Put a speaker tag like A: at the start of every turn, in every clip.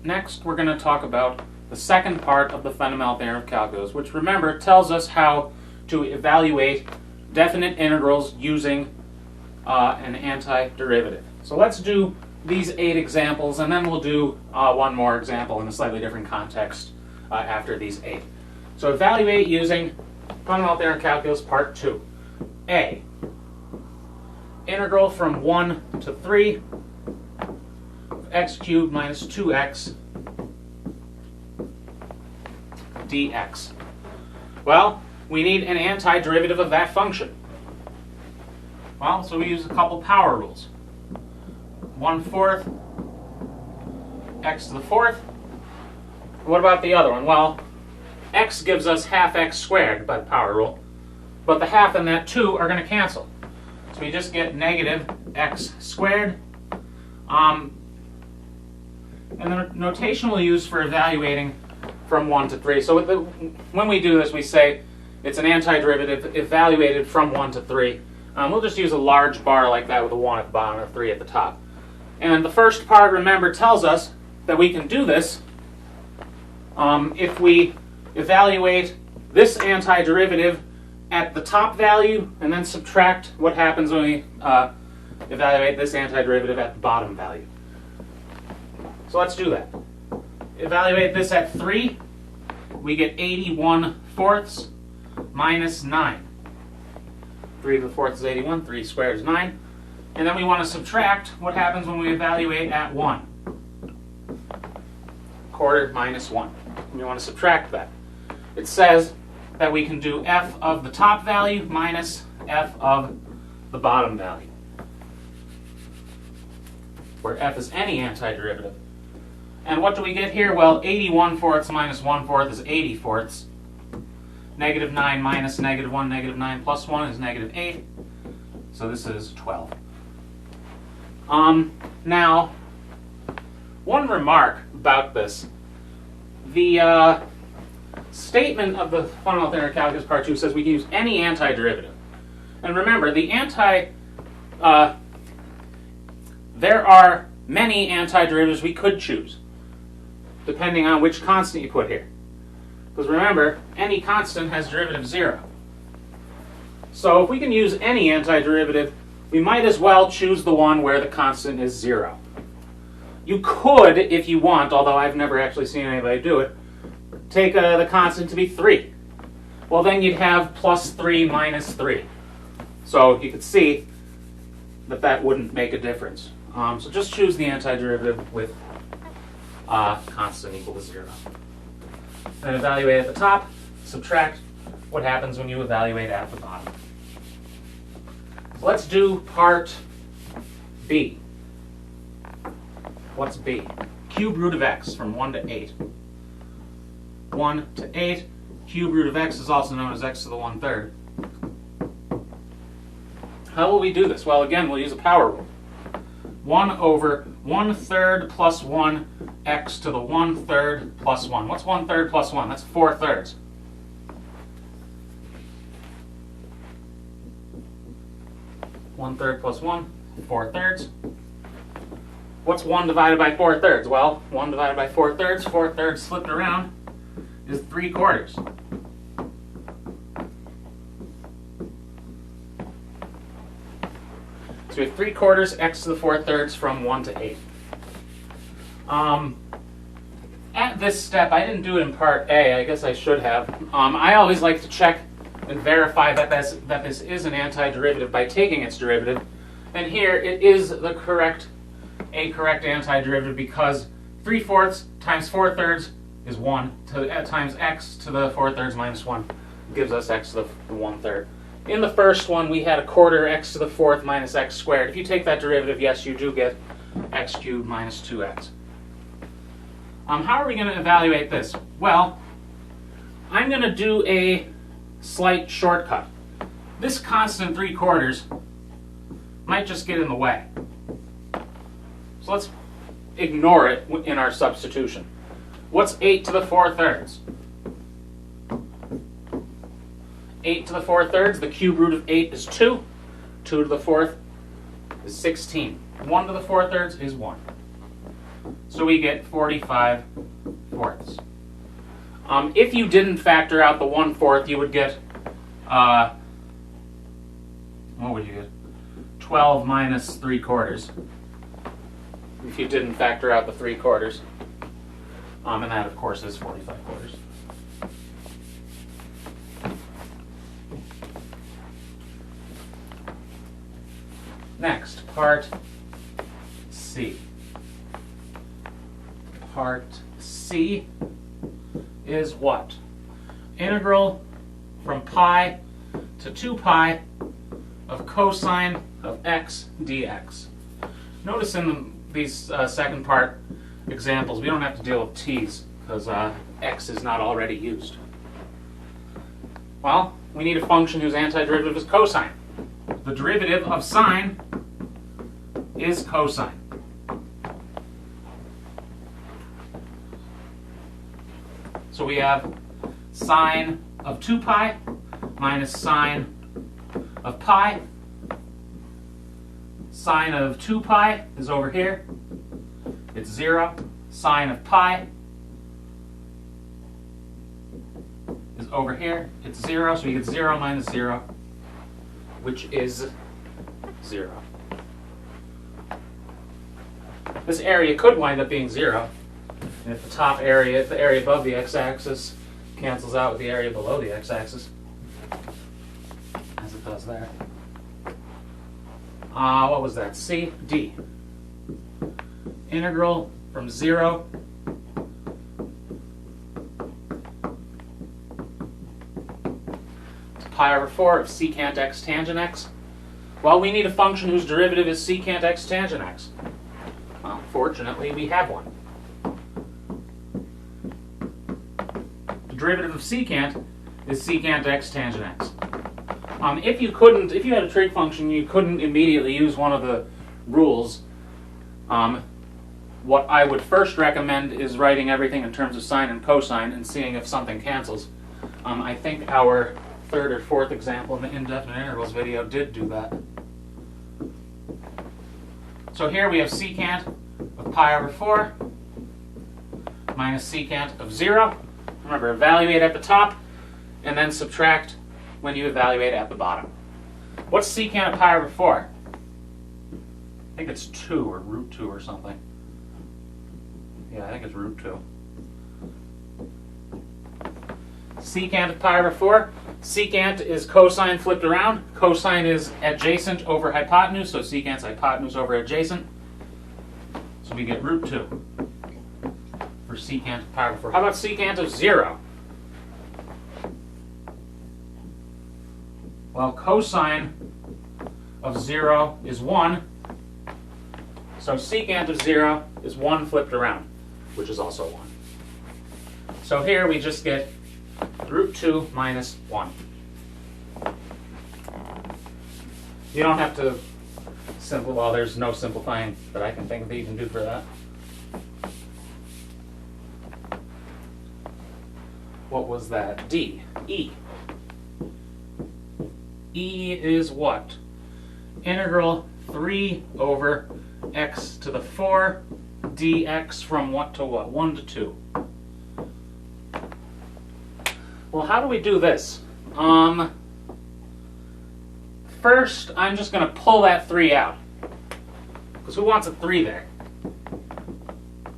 A: next we're going to talk about the second part of the fundamental theorem of calculus, which, remember, tells us how to evaluate definite integrals using an antiderivative. So let's do these 8 examples, and then we'll do one more example in a slightly different context after these 8. So evaluate using fundamental theorem of calculus part 2. A, integral from 1 to 3 of x cubed minus 2x dx. Well, we need an antiderivative of that function. Well, so we use a couple power rules. 1/4 x to the 4th. What about the other one? Well, x gives us half x squared by the power rule, but the half and that 2 are going to cancel. So we just get negative x squared. And the notation we'll use for evaluating from 1 to 3. So when we do this, we say it's an antiderivative evaluated from 1 to 3. We'll just use a large bar like that with a 1 at the bottom and a 3 at the top. And the first part, remember, tells us that we can do this if we evaluate this antiderivative at the top value and then subtract what happens when we evaluate this antiderivative at the bottom value. So let's do that. Evaluate this at 3. We get 81/4 minus 9. 3 to the 4th is 81. 3 squared is 9. And then we want to subtract what happens when we evaluate at 1. 1/4 minus 1. We want to subtract that. It says that we can do f of the top value minus f of the bottom value, where f is any antiderivative. And what do we get here? Well, 81/4 minus 1/4 is 80/4. Negative 9 minus negative 1, negative 9 plus 1 is negative 8. So this is 12. Now, one remark about this. The statement of the fundamental theorem of calculus part 2 says we can use any antiderivative. And remember, there are many antiderivatives we could choose, depending on which constant you put here. Because remember, any constant has derivative 0. So if we can use any antiderivative, we might as well choose the one where the constant is 0. You could, if you want, although I've never actually seen anybody do it, take the constant to be 3. Well, then you'd have plus 3 minus 3. So you could see that that wouldn't make a difference. So just choose the antiderivative with constant equal to 0. Then evaluate at the top, subtract what happens when you evaluate at the bottom. Let's do part B. What's B? Cube root of x from 1 to 8. 1 to 8. Cube root of x is also known as x to the 1/3. How will we do this? Well, again, we'll use a power rule. 1 over 1/3 plus 1 x to the 1/3 plus 1. What's 1/3 plus 1? That's 4/3. One-third plus 1, 4/3. What's 1 divided by 4/3? Well, 1 divided by 4/3, 4/3 flipped around is 3/4. So we have 3/4 x to the 4/3 from 1 to 8. At this step, I didn't do it in part A. I guess I should have. I always like to check and verify that this is an antiderivative by taking its derivative. And here it is a correct antiderivative because 3/4 times 4/3 is 1 times x to the 4/3 minus 1 gives us x to the 1/3. In the first one, we had 1/4 x to the 4th minus x squared. If you take that derivative, yes, you do get x cubed minus 2x. How are we going to evaluate this? Well, I'm going to do a slight shortcut. This constant 3/4 might just get in the way. So let's ignore it in our substitution. What's 8 to the 4/3? 8 to the 4/3, the cube root of 8 is 2. 2 to the 4th is 16. 1 to the 4/3 is 1. So we get 45 fourths. If you didn't factor out the 1/4, you would get, what would you get? 12 minus 3/4. If you didn't factor out the 3/4. And that, of course, is 45 quarters. Next, part C. Part C is what? Integral from pi to 2 pi of cosine of x dx. Notice in these second part examples, we don't have to deal with t's because x is not already used. Well, we need a function whose antiderivative is cosine. The derivative of sine is cosine. So we have sine of 2 pi minus sine of pi. Sine of 2 pi is over here. It's 0. Sine of pi is over here. It's 0. So you get 0 minus 0, which is 0. This area could wind up being 0. And if the top area, if the area above the x-axis cancels out with the area below the x-axis, as it does there. What was that? C, D. Integral from 0 to pi over 4 of secant x tangent x. Well, we need a function whose derivative is secant x tangent x. Well, fortunately, we have one. The derivative of secant is secant x tangent x. If you had a trig function, you couldn't immediately use one of the rules. What I would first recommend is writing everything in terms of sine and cosine and seeing if something cancels. I think our third or fourth example in the indefinite intervals video did do that. So here we have secant of pi over 4 minus secant of 0. Remember, evaluate at the top and then subtract when you evaluate at the bottom. What's secant of pi over 4? I think it's 2 or root 2 or something. Yeah, I think it's root 2. Secant of pi over 4. Secant is cosine flipped around. Cosine is adjacent over hypotenuse, so secant's hypotenuse over adjacent. So we get root 2 for secant of pi over 4. How about secant of 0? Well, cosine of 0 is 1. So secant of 0 is 1 flipped around, which is also 1. So here we just get root 2 minus 1. You don't have to well, there's no simplifying that I can think of that you can do for that. What was that? D. E. E is what? Integral 3 over x to the 4 dx from what to what? 1 to 2. Well, how do we do this? First, I'm just going to pull that 3 out. Because who wants a 3 there?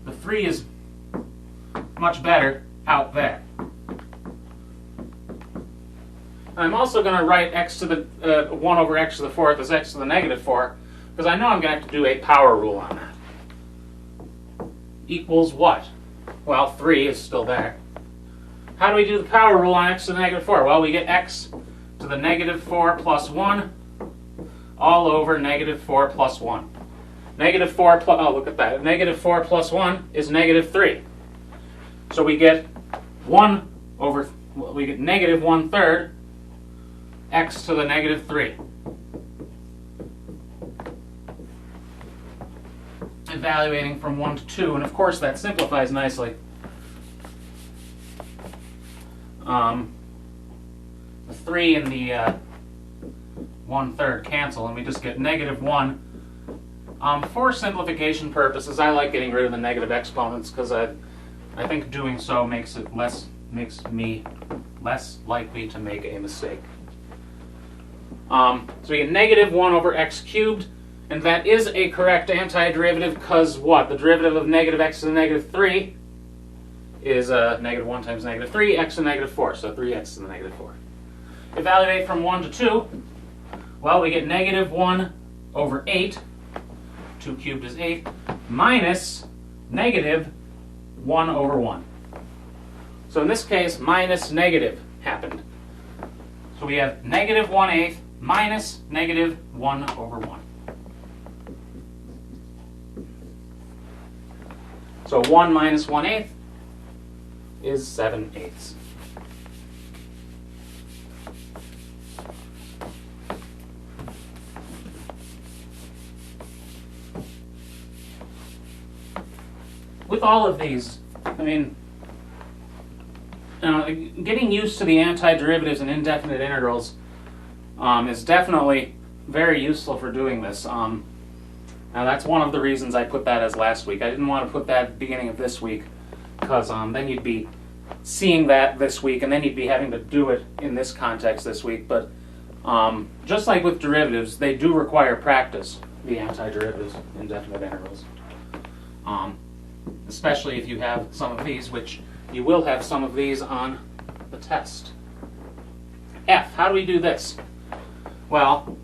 A: The 3 is much better out there. I'm also going to write x to the 1 over x to the 4th as x to the negative 4, because I know I'm going to have to do a power rule on that. Equals what? Well, 3 is still there. How do we do the power rule on x to the negative 4? Well, we get x to the negative 4 plus 1 all over negative 4 plus 1. Negative 4 plus, oh, look at that. Negative 4 plus 1 is negative 3. So we get 1 over, well, we get negative 1/3 x to the negative 3. Evaluating from 1 to 2, and of course that simplifies nicely. The 3 and the 1/3 cancel, and we just get negative 1 For simplification purposes, I like getting rid of the negative exponents because I think doing so makes me less likely to make a mistake. So we get negative 1 over x cubed, and that is a correct antiderivative because what? The derivative of negative x to the negative 3 is negative 1 times negative 3, x to the negative 4, so 3x to the negative 4. Evaluate from 1 to 2, well, we get negative 1 over 8, 2 cubed is 8, minus negative 1 over 1. So in this case, minus negative happened. So we have negative 1/8 minus negative 1 over 1. So 1 minus 1/8 is 7/8. With all of these, I mean, getting used to the antiderivatives and indefinite integrals is definitely very useful for doing this. Now that's one of the reasons I put that as last week. I didn't want to put that at the beginning of this week because then you'd be seeing that this week and then you'd be having to do it in this context this week. But just like with derivatives, they do require practice, the antiderivatives, indefinite integrals. Especially if you have some of these, which you will have some of these on the test. F, how do we do this? Well,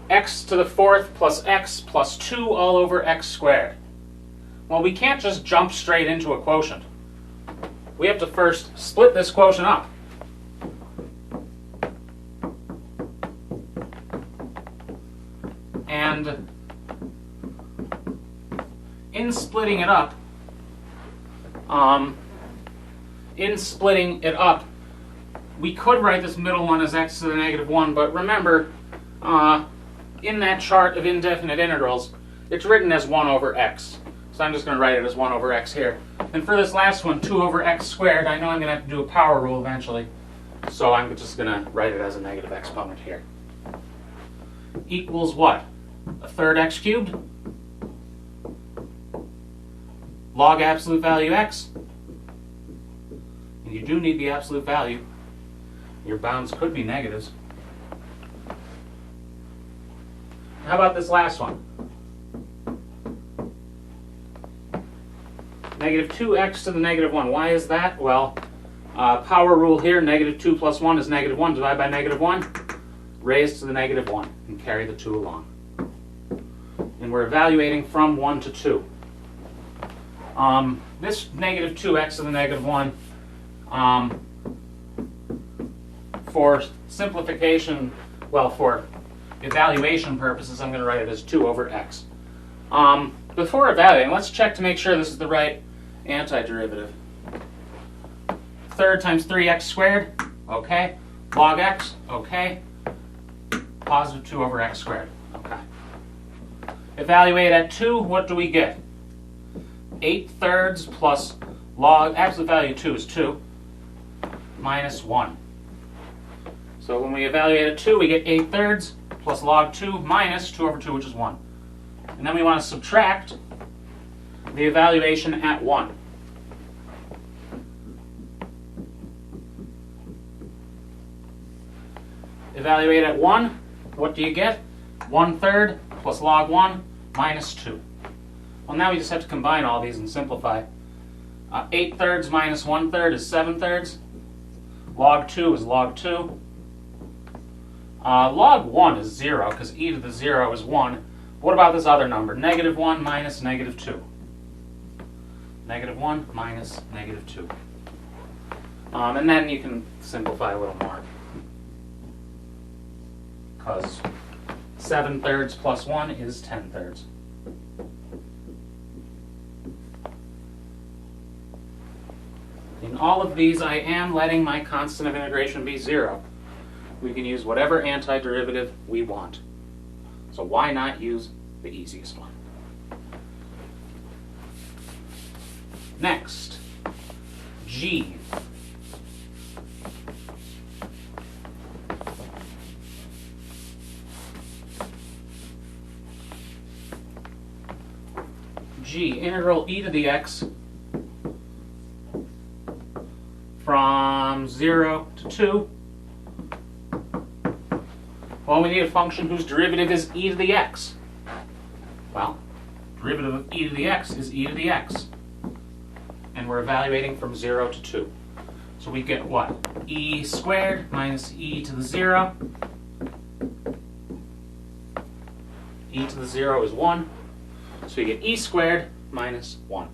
A: x to the 4th plus x plus 2 all over x squared. Well, we can't just jump straight into a quotient. We have to first split this quotient up. And in splitting it up, we could write this middle one as x to the negative 1, but remember, in that chart of indefinite integrals, it's written as 1 over x. So I'm just going to write it as 1 over x here. And for this last one, 2 over x squared, I know I'm going to have to do a power rule eventually, so I'm just going to write it as a negative exponent here. Equals what? A third x cubed? Log absolute value x. And you do need the absolute value. Your bounds could be negatives. How about this last one? Negative 2x to the negative 1. Why is that? Well, power rule here, negative 2 plus 1 is negative 1. Divide by negative 1. Raise to the negative 1 and carry the 2 along. And we're evaluating from 1 to 2. This negative 2x to the negative 1, for simplification, well, for evaluation purposes, I'm going to write it as 2 over x. Before evaluating, let's check to make sure this is the right antiderivative. Third times 3x squared, okay. Log x, okay. Positive 2 over x squared, okay. Evaluate at 2, what do we get? 8/3 plus log, absolute value 2 is 2, minus 1. So when we evaluate at 2, we get 8/3 plus log 2 minus 2 over 2, which is 1. And then we want to subtract the evaluation at 1. Evaluate at 1, what do you get? 1/3 plus log 1 minus 2. Well, now we just have to combine all these and simplify. 8/3 minus 1/3 is 7/3. Log 2 is log 2. Log 1 is 0, because e to the 0 is 1. What about this other number? Negative 1 minus negative 2. Negative 1 minus negative 2. And then you can simplify a little more. Because 7/3 plus 1 is 10/3. In all of these, I am letting my constant of integration be 0. We can use whatever antiderivative we want. So why not use the easiest one? Next, G. g, integral e to the x from 0 to 2. Well, we need a function whose derivative is e to the x. Well, derivative of e to the x is e to the x. And we're evaluating from 0 to 2. So we get what? E squared minus e to the 0. E to the 0 is 1. So you get e squared minus 1.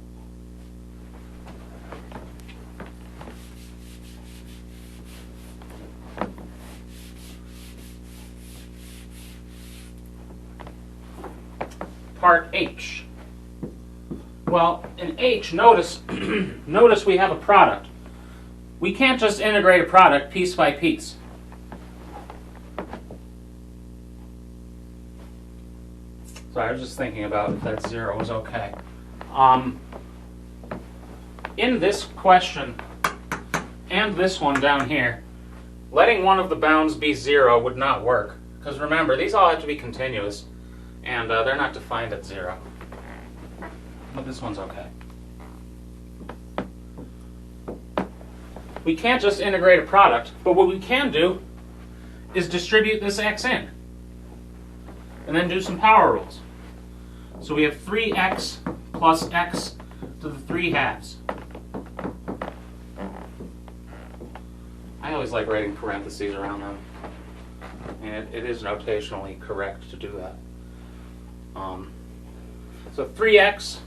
A: Part H. Well, in H, notice we have a product. We can't just integrate a product piece by piece. So I was just thinking about if that 0 was okay. In this question and this one down here, letting one of the bounds be 0 would not work. Because remember, these all have to be continuous, and they're not defined at 0. But this one's okay. We can't just integrate a product, but what we can do is distribute this x in. And then do some power rules. So we have 3x plus x to the 3 halves. I always like writing parentheses around them. And it is notationally correct to do that. So 3x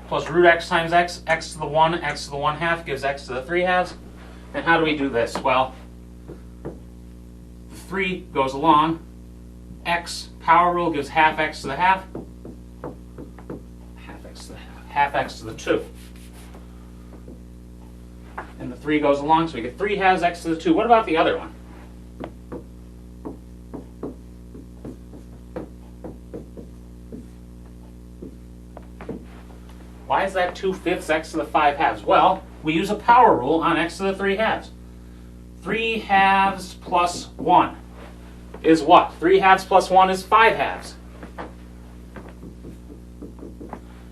A: plus root x times x, x to the 1, x to the 1 half gives x to the 3 halves. And how do we do this? Well, the 3 goes along. X power rule gives half x to the half. Half x to the half. Half x to the 2. And the 3 goes along, so we get 3 halves x to the 2. What about the other one? Why is that 2/5 x to the 5 halves? Well, we use a power rule on x to the 3 halves. 3 halves plus 1 is what? 3 halves plus 1 is 5 halves.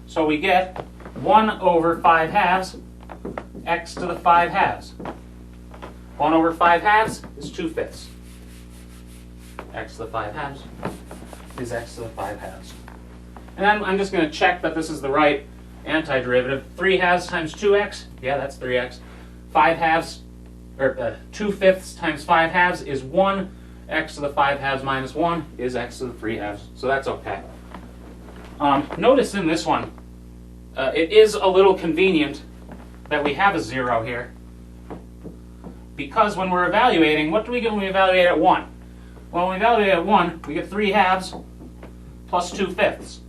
A: So we get 1 over 5 halves, x to the 5 halves. 1 over 5 halves is 2/5. X to the 5 halves is x to the 5 halves. And I'm just going to check that this is the right antiderivative. 3 halves times 2x, yeah, that's 3x. 5 halves, or 2/5 times 5 halves is 1. X to the 5 halves minus 1 is x to the 3 halves. So that's okay. Notice in this one, it is a little convenient that we have a 0 here. Because when we're evaluating, what do we get when we evaluate at 1? Well, when we evaluate at 1, we get 3 halves plus 2/5.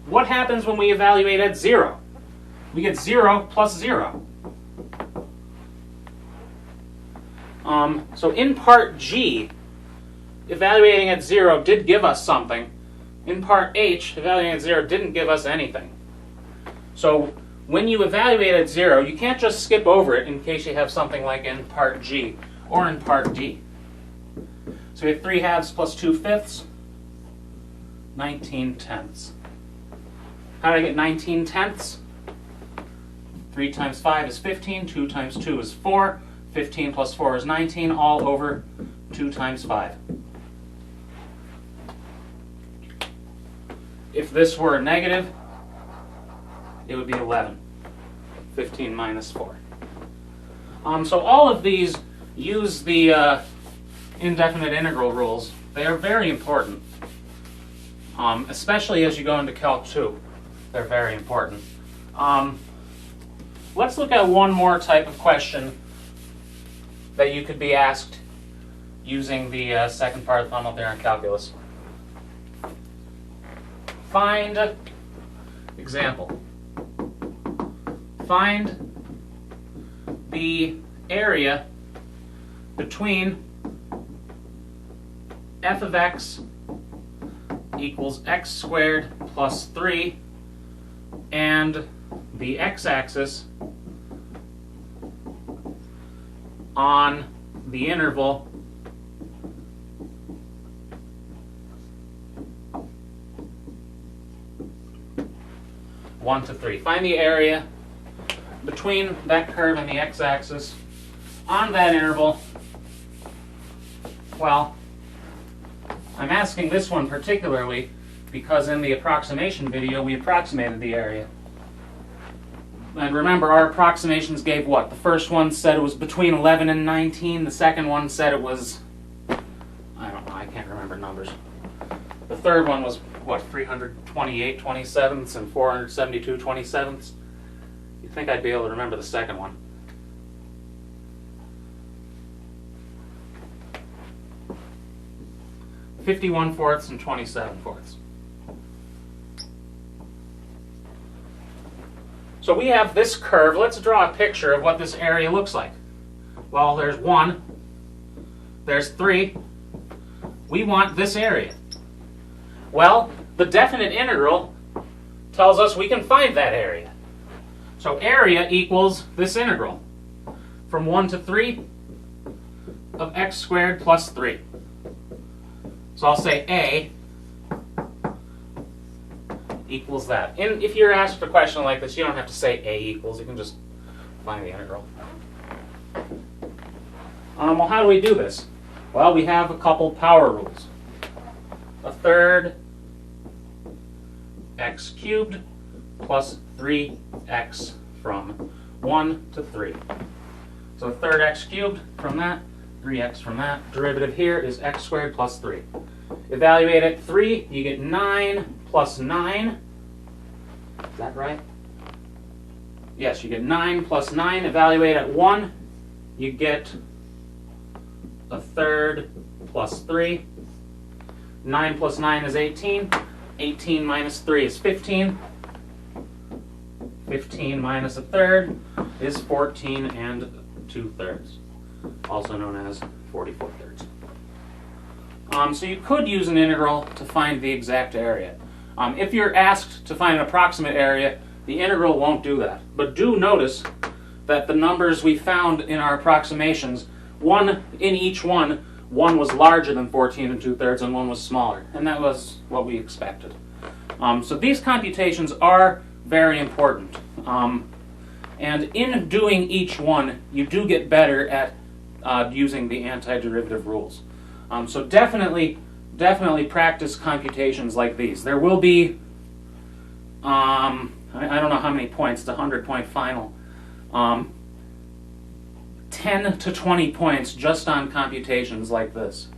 A: What happens when we evaluate at 0? We get 0 plus 0. So in part G, evaluating at 0 did give us something. In part H, evaluating at 0 didn't give us anything. So when you evaluate at 0, you can't just skip over it in case you have something like in part G or in part D. So we have 3 halves plus 2/5, 19/10. How do I get 19/10? 3 times 5 is 15, 2 times 2 is 4, 15 plus 4 is 19, all over 2 times 5. If this were a negative, it would be 11. 15 minus 4. So all of these use the indefinite integral rules. They are very important, especially as you go into Calc 2. They're very important. Let's look at one more type of question that you could be asked using the second part of the fundamental theorem calculus. Find, example, find the area between f of x equals x squared plus 3 and the x-axis on the interval 1 to 3. Find the area between that curve and the x-axis on that interval. Well, I'm asking this one particularly because in the approximation video we approximated the area. And remember, our approximations gave what? The first one said it was between 11 and 19. The second one said it was, I don't know, I can't remember numbers. The third one was, what, 328 27ths and 472 27ths? You'd think I'd be able to remember the second one. (51/4) and 27/4. So we have this curve. Let's draw a picture of what this area looks like. Well, there's 1, there's 3. We want this area. Well, the definite integral tells us we can find that area. So area equals this integral from 1 to 3 of x squared plus 3. So I'll say A equals that. And if you're asked a question like this, you don't have to say A equals. You can just find the integral. Well, how do we do this? Well, we have a couple power rules. A third x cubed plus 3x from 1 to 3. So a third x cubed from that, 3x from that. Derivative here is x squared plus 3. Evaluate at 3, you get 9 plus 9. Is that right? Yes, you get 9 plus 9. Evaluate at 1, you get a third plus 3. 9 plus 9 is 18. 18 minus 3 is 15. 15 minus a third is 14 and 2/3, also known as 44/3. So you could use an integral to find the exact area. If you're asked to find an approximate area, the integral won't do that. But do notice that the numbers we found in our approximations, in each one was larger than 14 and 2/3 and one was smaller. And that was what we expected. So these computations are very important. And in doing each one, you do get better at using the antiderivative rules. So definitely practice computations like these. There will be, I don't know how many points, it's a 100-point final, 10 to 20 points just on computations like this.